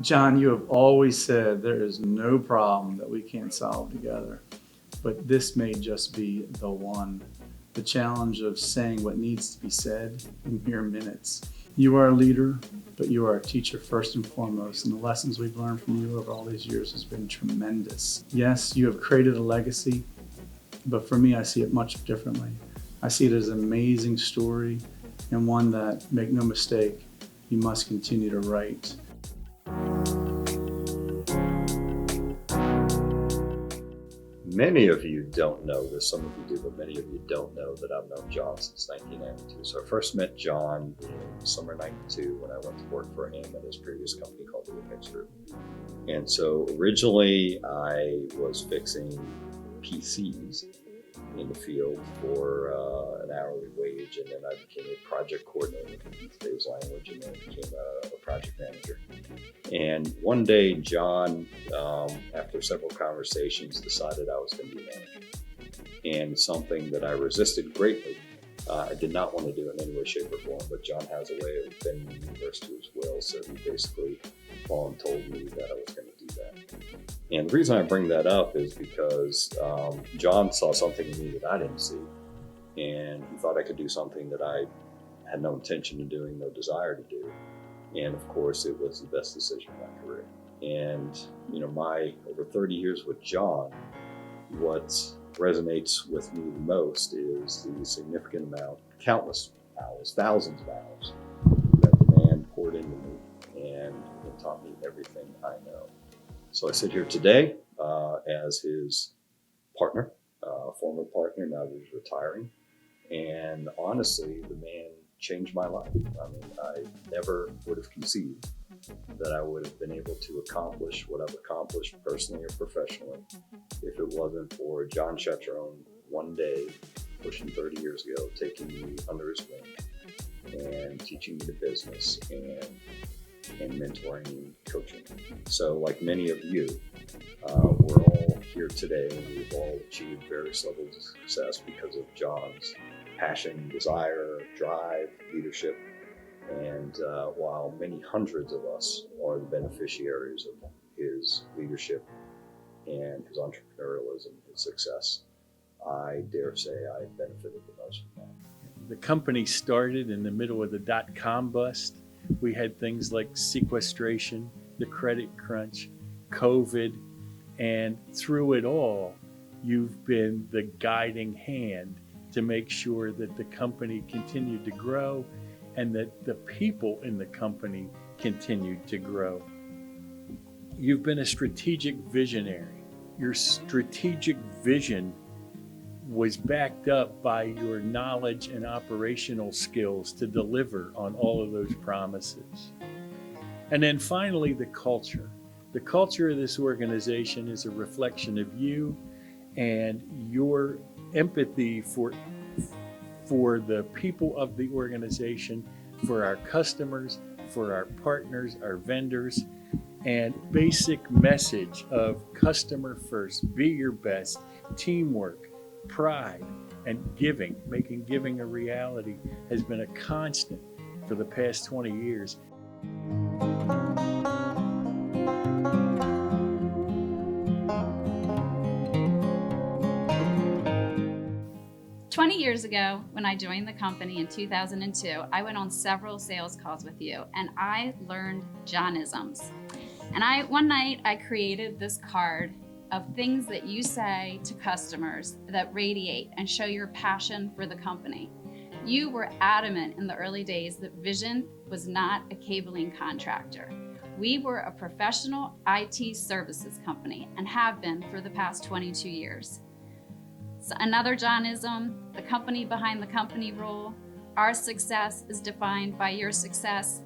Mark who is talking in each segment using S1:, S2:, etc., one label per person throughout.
S1: John, you have always said there is no problem that we can't solve together, but this may just be the one. The challenge of saying what needs to be said in mere minutes. You are a leader, but you are a teacher first and foremost, and the lessons we've learned from you over all these years has been tremendous. Yes, you have created a legacy, but for me, I see it much differently. I see it as an amazing story and one that, make no mistake, you must continue to write.
S2: Many of you don't know this, some of you do, but many of you don't know that I've known John since 1992. So I first met John in summer 92 when I went to work for him at his previous company called the Apex Group. And so originally I was fixing PCs in the field for an hourly wage, and then I became a project coordinator in today's language, and then became a project manager. And one day, John, after several conversations, decided I was going to be manager. And something that I resisted greatly, I did not want to do in any way, shape, or form, but John has a way of bending the universe to his will, so he basically told me that I was going to do that. And the reason I bring that up is because John saw something in me that I didn't see, and he thought I could do something that I had no intention of doing, no desire to do. And of course, it was the best decision of my career. And my over 30 years with John, what resonates with me the most is the significant amount, countless hours, thousands of hours that the man poured into me and taught me everything I know. So I sit here today as his partner, former partner, now that he's retiring. And honestly, the man changed my life. I mean, I never would have conceived that I would have been able to accomplish what I've accomplished personally or professionally if it wasn't for John Shetrone one day, pushing 30 years ago, taking me under his wing and teaching me the business and mentoring and coaching. So like many of you, we're all here today, and we've all achieved various levels of success because of John's passion, desire, drive, leadership. And while many hundreds of us are the beneficiaries of his leadership and his entrepreneurialism, his success, I dare say I benefited the most from that.
S3: The company started in the middle of the dot-com bust. We had things like sequestration, the credit crunch, COVID, and through it all, you've been the guiding hand to make sure that the company continued to grow and that the people in the company continued to grow. You've been a strategic visionary. Your strategic vision was backed up by your knowledge and operational skills to deliver on all of those promises. And then finally, the culture. The culture of this organization is a reflection of you and your empathy for the people of the organization, for our customers, for our partners, our vendors, and basic message of customer first, be your best, teamwork, pride, and giving, making giving a reality has been a constant for the past 20 years.
S4: 20 years ago, when I joined the company in 2002, I went on several sales calls with you, and I learned Johnisms. And one night I created this card of things that you say to customers that radiate and show your passion for the company. You were adamant in the early days that Vision was not a cabling contractor. We were a professional IT services company and have been for the past 22 years. So another Johnism, the company behind the company rule. Our success is defined by your success.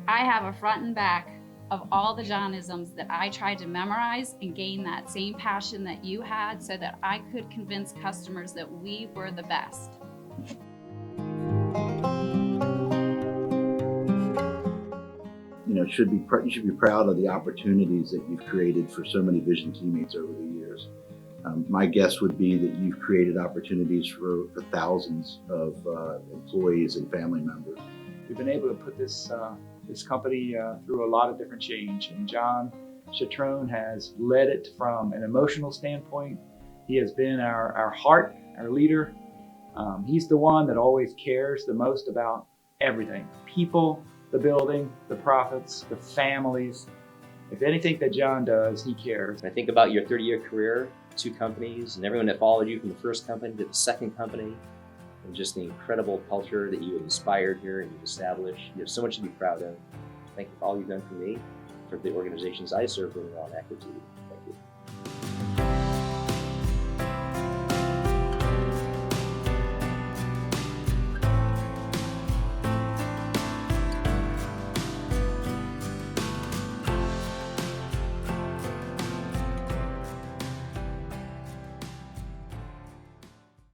S4: I have a front and back of all the Johnisms that I tried to memorize and gain that same passion that you had so that I could convince customers that we were the best.
S5: You should be proud of the opportunities that you've created for so many Vision teammates over the years. My guess would be that you've created opportunities for thousands of employees and family members.
S6: We've been able to put this this company through a lot of different change. And John Shetrone has led it from an emotional standpoint. He has been our heart, our leader. He's the one that always cares the most about everything: people, the building, the profits, the families. If anything that John does, he cares.
S7: I think about your 30-year career, 2 companies, and everyone that followed you from the first company to the second company, and just the incredible culture that you have inspired here and you've established. You have so much to be proud of. Thank you for all you've done for me, for the organizations I served in on Equity.